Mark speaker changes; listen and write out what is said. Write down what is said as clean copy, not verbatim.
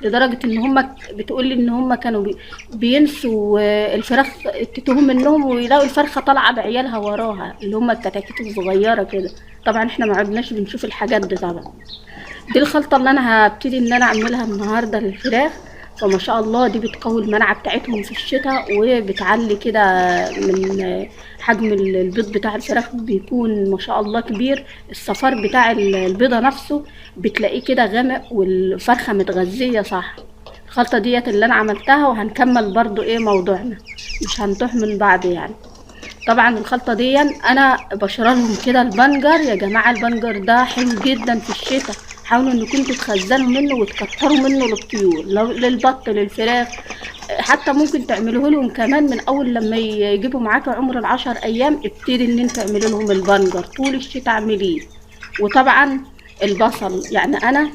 Speaker 1: لدرجة ان هم بتقولي ان هم كانوا بينسوا الفراخ تتوه منهم ويلاقوا الفرخة طالعة بعيالها وراها اللي هم الكتاكيت الصغيرة كده. طبعا احنا ما عدناش بنشوف الحاجات دي طبعا. دي الخلطة اللي انا هبتدي ان انا اعملها النهاردة للفراخ. فما شاء الله دي بتقوي المناعة بتاعتهم في الشتاء وبتعلي كده من حجم البيض بتاع الفراخ بيكون ما شاء الله كبير. الصفار بتاع البيضة نفسه بتلاقيه كده غامق والفرخة متغذية صح. الخلطة ديت اللي انا عملتها وهنكمل برضو ايه موضوعنا، مش هنتوه من بعض يعني. طبعا الخلطة دي انا بشرلهم كده البنجر. يا جماعة البنجر ده حلو جدا في الشتاء، حاولوا انكم تخزنوا منه وتكتروا منه للطيور للبط للفراخ. حتى ممكن تعملوه لهم كمان من اول لما يجيبوا معاك عمر ال10 ايام ابتدي ان انت تعملي لهم البنجر طول الشتاء اعمليه. وطبعا البصل يعني انا